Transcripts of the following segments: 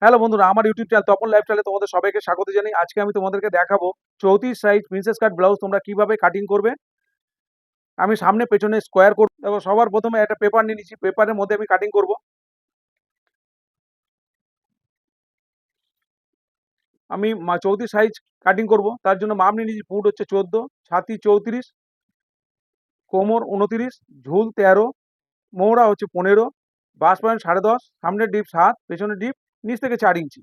Hello বন্ধুরা, আমার YouTube channel Tapan লাইফস্টাইলে তোমাদের সবাইকে স্বাগত জানাই। আজকে আমি তোমাদেরকে দেখাবো 34 সাইজ প্রিন্সেস কাট ব্লাউজ তোমরা কিভাবে কাটিং করবে। আমি সামনে পেছনে স্কোয়ার করব। দেখো, সবার প্রথমে একটা পেপার নিয়ে নিচ্ছি, পেপারের মধ্যে আমি কাটিং করব। আমি 34 সাইজ কাটিং করব, তার জন্য মাপ নিয়ে নিচ্ছি। ফুট হচ্ছে 14, ছাতি 34, কোমর 29, ঝুল 13, মৌরা হচ্ছে 15, বাস পয়েন্ট 10.5, সামনের ডিপ 7, পেছনের ডিপ নিচ থেকে 4 ইঞ্চি।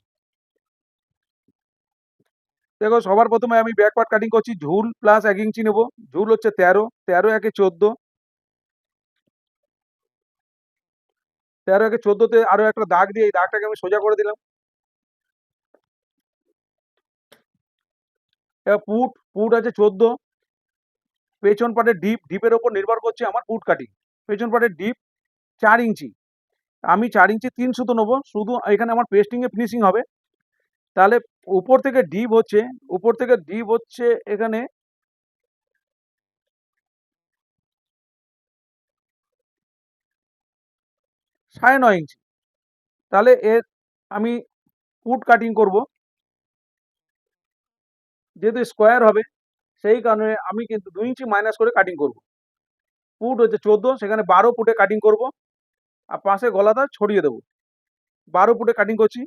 দেখো, সবার প্রথমে আমি ব্যাক পার্ট কাটিং করছি। ঝুল প্লাস 1 ইঞ্চি নেব। ঝুল হচ্ছে 13, 13 একে 14, 13 একে 14তে আরো একটা দাগ দিয়ে এই দাগটাকে আমি সোজা করে দিলাম। এবার পুট আছে 14, পেছন পাটের ডিপের ওপর নির্ভর করছে আমার পুট কাটিং। পেছন পাটের ডিপ 4 ইঞ্চি, আমি 4 ইঞ্চি 3 সুতো নেবো। শুধু এখানে আমার পেস্টিং এ ফিনিশিং হবে। তাহলে উপর থেকে ডিপ হচ্ছে এখানে 9.5 ইঞ্চি। তাহলে এর আমি পুট কাটিং করব, যেহেতু স্কোয়ার হবে সেই কারণে আমি কিন্তু 2 ইঞ্চি মাইনাস করে কাটিং করব। পুট হচ্ছে 14, সেখানে 12 ফুটে কাটিং করব, আর পাশে গলাটা ছড়িয়ে দেবো। 12 ফুটে কাটিং করছি।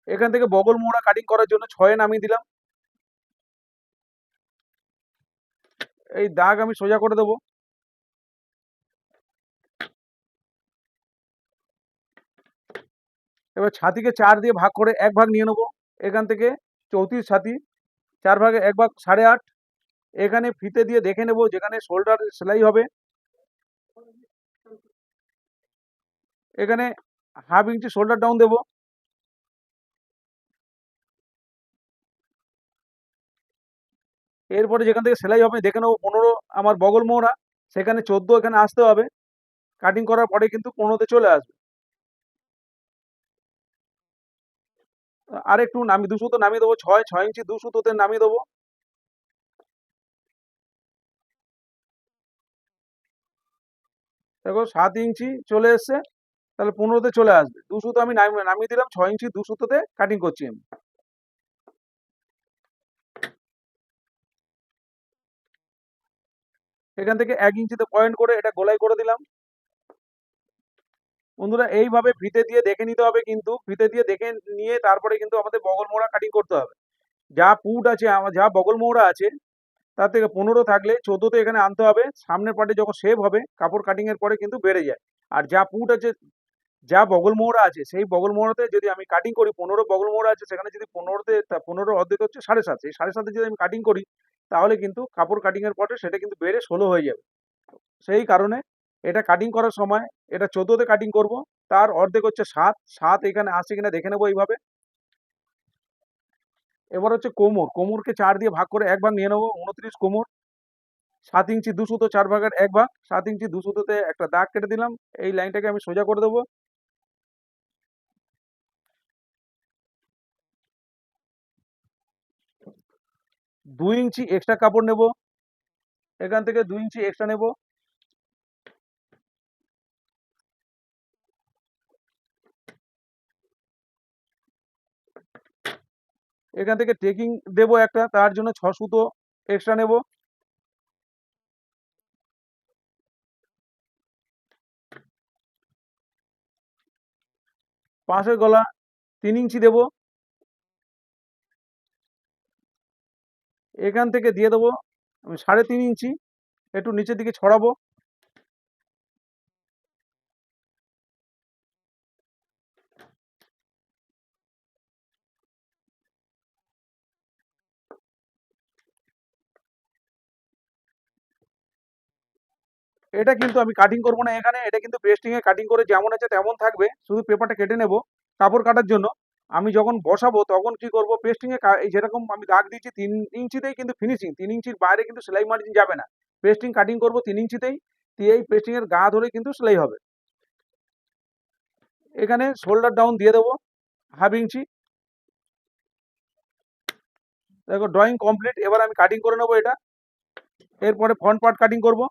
এখান থেকে বগল মোড়া কাটিং করার জন্য 6 নামিয়ে দিলাম। এই দাগ আমি সোজা করে দেবো। এবার ছাতিকে 4 দিয়ে ভাগ করে 1 ভাগ নিয়ে নেবো। এখান থেকে 34 ছাতি, 4 ভাগে 1 ভাগ 8.5। এখানে ফিতে দিয়ে দেখে নেব যেখানে শোল্ডার সেলাই হবে, এখানে হাফ ইঞ্চি শোল্ডার ডাউন দেবো। এরপরে যেখান থেকে সেলাই হবে দেখে নেবো 15 আমার বগল মোড়া, সেখানে 14 এখানে আসতে হবে। কাটিং করার পরে কিন্তু 15তে চলে আসবে। আর একটু নামি 2 সুতো নামিয়ে দেবো। 6 ইঞ্চি 2 সুতোতে নামিয়ে দেবো। দেখো 7 ইঞ্চি চলে এসছে, তাহলে 15তে চলে আসবে। 2 সুতো আমি নামিয়ে দিলাম। 6 ইঞ্চি 2 সুতোতে কাটিং করছি আমি। এখান থেকে 1 ইঞ্চিতে পয়েন্ট করে এটা গোলাই করে দিলাম। বন্ধুরা, এইভাবে ফিতে দিয়ে দেখে নিতে হবে, কিন্তু ফিতে দিয়ে দেখে নিয়ে তারপরে কিন্তু আমাদের বগল মোড়া কাটিং করতে হবে। যা পুট আছে, আমার যা বগল মোড়া আছে তার থেকে 15 থাকলে 14তে এখানে আনতে হবে। সামনের পার্টে যখন শেপ হবে কাপড় কাটিং এর পরে কিন্তু বেড়ে যায়। আর যা পুট আছে, যা বগল মোড়া আছে, সেই বগল মোড়াতে যদি আমি কাটিং করি, 15 বগল মোড়া আছে, সেখানে যদি 15তে 15 অর্ধেক হচ্ছে 7.5, এই 7.5 যদি আমি কাটিং করি তাহলে কিন্তু কাপড় কাটিং এর পরে সেটা কিন্তু বেড়ে 16 হয়ে যাবে। সেই কারণে এটা কাটিং করার সময় এটা 14তে কাটিং করব। তার অর্ধেক হচ্ছে 7 এখানে আসছে কিনা দেখে নেবো এইভাবে। এবার হচ্ছে কোমরকে 4 দিয়ে ভাগ করে 1 ভাগ নিয়ে নেবো। 29 কোমর, 7 ইঞ্চি 2 সুতো, 4 ভাগের 1 ভাগ। 7 ইঞ্চি 2 সুতোতে একটা দাগ কেটে দিলাম। এই লাইনটাকে আমি সোজা করে দেবো। 2 ইঞ্চি এক্সট্রা কাপড় নেব। এখান থেকে 2 ইঞ্চি এক্সট্রা নেব। এখান থেকে টেকিং দেব একটা, তার জন্য 6 সুতো এক্সট্রা নেব। পাশের গলা 3 ইঞ্চি দেব। এখান থেকে দিয়ে দেবো আমি 3.5 ইঞ্চি, একটু নিচের দিকে ছড়াবো। এটা কিন্তু আমি কাটিং করব না এখানে, এটা কিন্তু পেস্টিং এ কাটিং করে যেমন আছে তেমন থাকবে, শুধু পেপারটা কেটে নেব কাপড় কাটার জন্য। আমি যখন বসাবো তখন কি করব, পেস্টিং এ এই যেরকম আমি দাগ দিয়েছি 3 ইঞ্চিতেই কিন্তু ফিনিশিং, 3 ইঞ্চির বাইরে কিন্তু সেলাই মার্জিন যাবে না। পেস্টিং কাটিং করব 3 ইঞ্চিতেই, দিয়ে এই পেস্টিং এর গা ধরে কিন্তু সেলাই হবে। এখানে শোল্ডার ডাউন দিয়ে দেবো হাফ ইঞ্চি। দেখো, ড্রয়িং কমপ্লিট। এবার আমি কাটিং করে নেবো এটা। এরপরে ফ্রন্ট পার্ট কাটিং করব।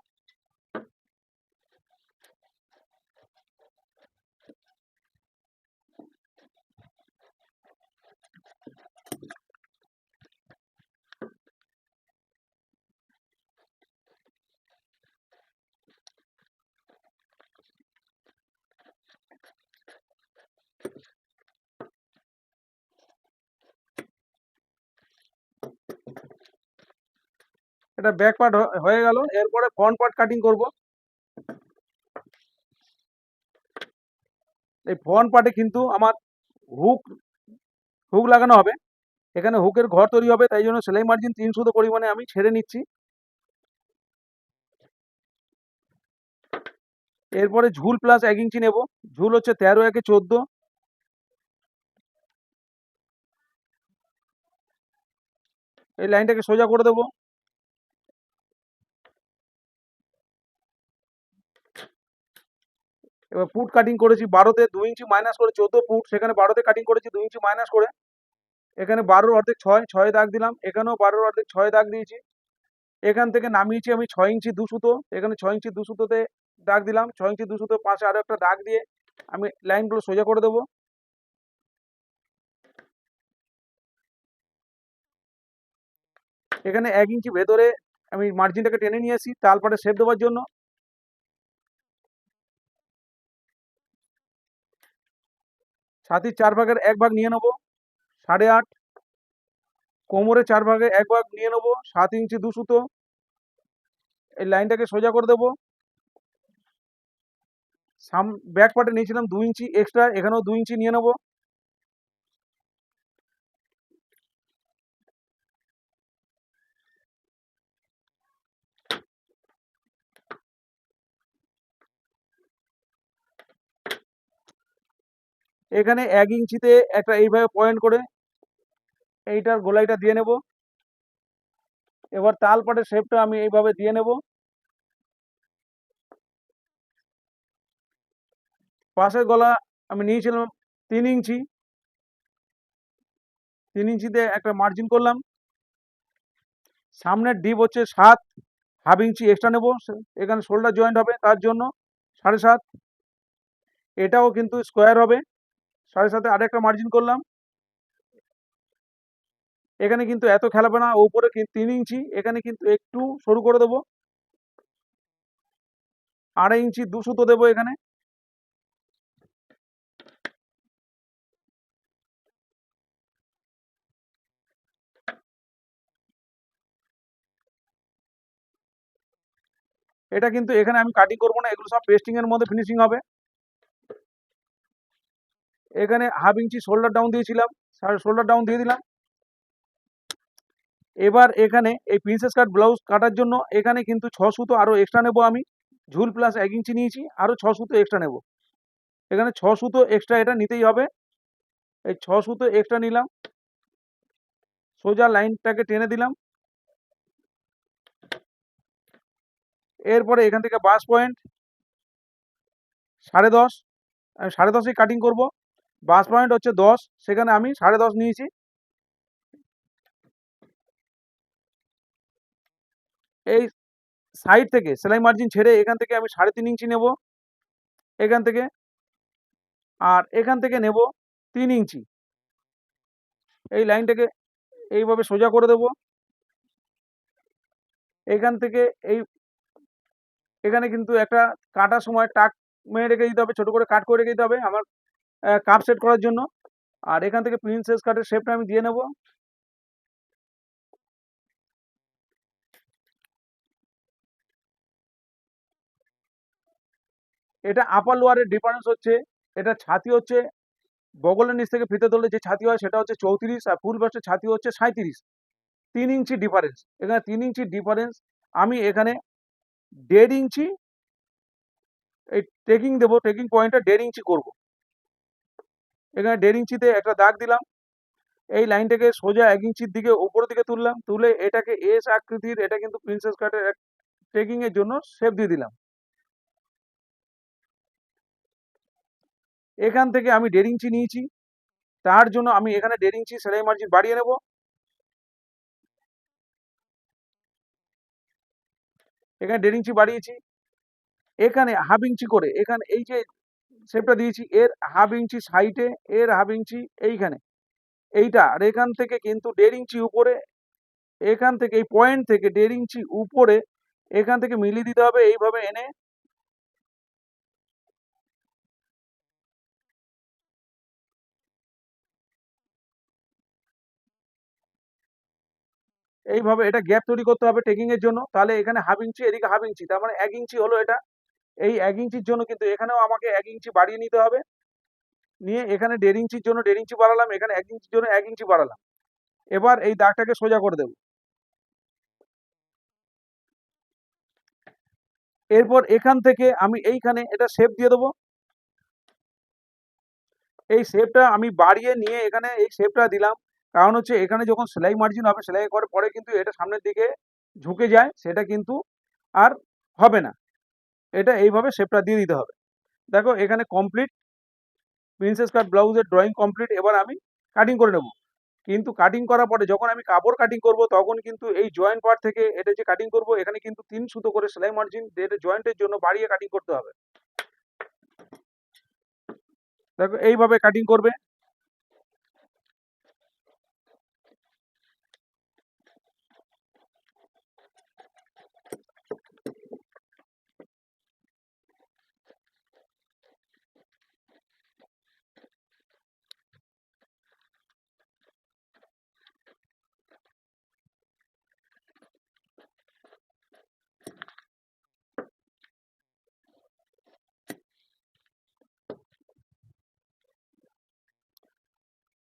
এটা ব্যাক পার্ট হয়ে গেল। এরপরে ফ্রন্ট পার্ট কাটিং করব। এই ফ্রন্ট পার্টে কিন্তু আমার হুক হুক লাগানো হবে। এখানে হুকের ঘর তৈরি হবে, তাই জন্য সেলাই মার্জিন 3 সুতো পরিমাণে আমি ছেড়ে নিচ্ছি। এরপরে ঝুল প্লাস 1 ইঞ্চি নেব। ঝুল হচ্ছে 13 একে 14। এই লাইনটাকে সোজা করে দেবো। এবার ফুট কাটিং করেছি 12তে 2 ইঞ্চি মাইনাস করে 14 ফুট, সেখানে 12তে কাটিং করেছি 2 ইঞ্চি মাইনাস করে। এখানে 12 অর্ধেক 6, 6 দাগ দিলাম। এখানেও 12 অর্ধেক 6 দাগ দিয়েছি। এখান থেকে নামিয়েছি আমি 6 ইঞ্চি 2 সুতো। এখানে 6 ইঞ্চি 2 সুতোতে দাগ দিলাম। 6 ইঞ্চি 2 সুতো পাশে আরো একটা দাগ দিয়ে আমি লাইনগুলো সোজা করে দেবো। এখানে 1 ইঞ্চি ভেতরে আমি মার্জিনটাকে টেনে নিয়ে আসি তালপাটে শেপ দেওয়ার জন্য। ছাতির 4 ভাগের 1 ভাগ নিয়ে নেবো 8.5। কোমরে 4 ভাগে 1 ভাগ নিয়ে নেবো 7 ইঞ্চি 2 সুতো। এই লাইনটাকে সোজা করে দেবো। ব্যাক পার্টে নিয়েছিলাম 2 ইঞ্চি এক্সট্রা, এখানেও 2 ইঞ্চি নিয়ে নেবো। এখানে 1 ইঞ্চিতে একটা এইভাবে পয়েন্ট করে এইটার গোলাইটা দিয়ে নেব। এবার তালপাটের শেপটা আমি এইভাবে দিয়ে নেব। পাশের গলা আমি নিয়েছিলাম 3 ইঞ্চি। 3 ইঞ্চিতে একটা মার্জিন করলাম। সামনের ডিপ হচ্ছে 7, হাফ ইঞ্চি এক্সট্রা নেব। এখানে শোল্ডার জয়েন্ট হবে তার জন্য 7.5। এটাও কিন্তু স্কোয়ার হবে। 7.5-এ আরেকটা মার্জিন করলাম। এখানে কিন্তু এত খেলাবে না, উপরে 3 ইঞ্চি, এখানে কিন্তু একটু সরু করে দেবো। 2.5 ইঞ্চি 2 সুতো দেবো এখানে। এটা কিন্তু এখানে আমি কাটিং করবো না, এগুলো সব পেস্টিং এর মধ্যে ফিনিশিং হবে। এখানে হাফ ইঞ্চি শোল্ডার ডাউন দিয়েছিলাম, শোল্ডার ডাউন দিয়ে দিলাম। এবার এখানে এই প্রিন্সেস কাট ব্লাউজ কাটার জন্য এখানে কিন্তু 6 সুতো আরো এক্সট্রা নেব আমি। ঝুল প্লাস 1 ইঞ্চি নিয়েছি, আরো 6 সুতো এক্সট্রা নেব। এখানে 6 সুতো এক্সট্রা এটা নিতেই হবে। এই 6 সুতো এক্সট্রা নিলাম। সোজা লাইনটাকে টেনে দিলাম। এরপরে এখান থেকে বাস পয়েন্ট 10.5, আমি 10.5-এই কাটিং করব। বাস পয়েন্ট হচ্ছে 10, সেখানে আমি 10.5 নিয়েছি। এই সাইড থেকে সেলাই মার্জিন ছেড়ে এখান থেকে আমি 3.5 ইঞ্চি নেব এখান থেকে, আর এখান থেকে নেব 3 ইঞ্চি। এই লাইনটাকে এইভাবে সোজা করে দেব। এখান থেকে এই এখানে কিন্তু একটা কাটার সময় টাক মেরে রেখে দিতে হবে, ছোট করে কাট করে রেখে দিতে হবে আমার কাপ সেট করার জন্য। আর এখান থেকে প্রিন্সেস কাটের শেপটা আমি দিয়ে নেব। এটা আপার লোয়ারের ডিফারেন্স হচ্ছে, এটা ছাতি হচ্ছে বগলের নিচ থেকে ফিতে ধরলে যে ছাতি হয় সেটা হচ্ছে 34, আর ফুল বাস্টের ছাতি হচ্ছে 37। 3 ইঞ্চি ডিফারেন্স। এখানে 3 ইঞ্চি ডিফারেন্স। আমি এখানে 1.5 ইঞ্চি এই টেকিং দেবো, টেকিং পয়েন্টটা 1.5 ইঞ্চি করব। এখানে 1.5 ইঞ্চিতে একটা দাগ দিলাম। এই লাইনটাকে সোজা 1 ইঞ্চির দিকে উপরের দিকে তুললাম, তুলে এটাকে এস আকৃতির, এটা কিন্তু প্রিন্সেস কাটের টেকিং এর জন্য শেপ দিয়ে দিলাম। এখান থেকে আমি 1.5 ইঞ্চি নিয়েছি, তার জন্য আমি এখানে 1.5 ইঞ্চি সেলাই মার্জিন বাড়িয়ে নেব। এখানে 1.5 ইঞ্চি বাড়িয়েছি, এখানে হাফ ইঞ্চি করে, এখানে এই যে শেপটা দিয়েছি এর হাফ ইঞ্চি সাইডে, এর হাফ ইঞ্চি এইখানে, এইটা আর এখান থেকে কিন্তু 1.5 ইঞ্চি উপরে, এখান থেকে এই পয়েন্ট থেকে 1.5 ইঞ্চি উপরে এখান থেকে মিলিয়ে দিতে হবে এইভাবে এনে, এইভাবে এটা গ্যাপ তৈরি করতে হবে টেকিং এর জন্য। তাহলে এখানে হাফ ইঞ্চি, এদিকে হাফ ইঞ্চি, তার মানে 1 ইঞ্চি হলো এটা। এই 1 ইঞ্চির জন্য কিন্তু এখানেও আমাকে 1 ইঞ্চি বাড়িয়ে নিতে হবে। নিয়ে এখানে 1.5 ইঞ্চির জন্য 1.5 ইঞ্চি বাড়ালাম, এখানে 1 ইঞ্চির জন্য 1 ইঞ্চি বাড়ালাম। এবার এই দাগটাকে সোজা করে দেব। এরপর এখান থেকে আমি এইখানে এটা শেপ দিয়ে দেবো। এই শেপটা আমি বাড়িয়ে নিয়ে এখানে এই শেপটা দিলাম, কারণ হচ্ছে এখানে যখন সেলাই মার্জিন হবে, সেলাই করার পরে কিন্তু এটা সামনের দিকে ঝুঁকে যায়, সেটা কিন্তু আর হবে না। এটা এইভাবে শেপটা দিয়ে দিতে হবে। দেখো এখানে কমপ্লিট প্রিন্সেস কাট ব্লাউজের ড্রয়িং কমপ্লিট। এবার আমি কাটিং করে নেব। কিন্তু কাটিং করার পরে যখন আমি কাপড় কাটিং করব, তখন কিন্তু এই জয়েন্ট পার্ট থেকে এটা যে কাটিং করব, এখানে কিন্তু 3 সুতো করে সেলাই মার্জিন এটা জয়েন্টের জন্য বাড়িয়ে কাটিং করতে হবে। দেখো এইভাবে কাটিং করবে।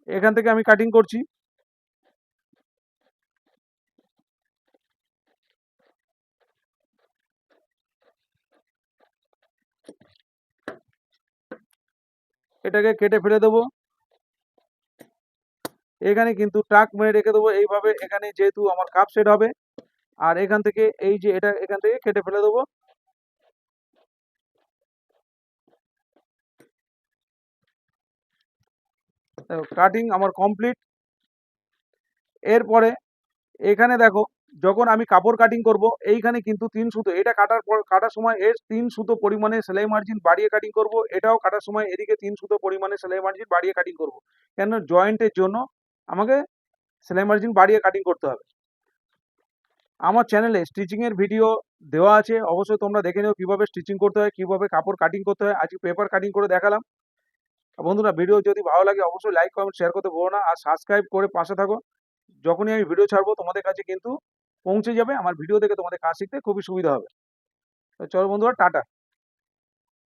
এখান থেকে আমি কাটিং করছি। এটাকে কেটে ফেলে দেবো। এখানে কিন্তু টাক মেরে রেখে দেবো এইভাবে, এখানে যেহেতু আমার কাপ সেট হবে। আর এখান থেকে এই যে এটা এখান থেকে কেটে ফেলে দেবো। কাটিং আমার কমপ্লিট। এরপরে এখানে দেখো, যখন আমি কাপড় কাটিং করব, এইখানে কিন্তু 3 সুতো, এটা কাটার পর কাটার সময় এর 3 সুতো পরিমাণে সেলাই মার্জিন বাড়িয়ে কাটিং করব। এটাও কাটার সময় এদিকে 3 সুতো পরিমাণে সেলাই মার্জিন বাড়িয়ে কাটিং করব। কেন জয়েন্টের জন্য আমাকে সেলাই মার্জিন বাড়িয়ে কাটিং করতে হবে। আমার চ্যানেলে স্টিচিং এর ভিডিও দেওয়া আছে, অবশ্যই তোমরা দেখে নিও কিভাবে স্টিচিং করতে হয়, কিভাবে কাপড় কাটিং করতে হয়। আজকে পেপার কাটিং করে দেখালাম। বন্ধুরা, ভিডিও যদি ভালো লাগে অবশ্যই লাইক কমেন্ট শেয়ার করতে ভুলো না, আর সাবস্ক্রাইব করে পাশে থাকো। যখনই আমি ভিডিও ছাড়বো তোমাদের কাছে কিন্তু পৌঁছে যাবে। আমার ভিডিও দেখে তোমাদের কাজ শিখতে খুবই সুবিধা হবে। তো চলো বন্ধুরা, টাটা।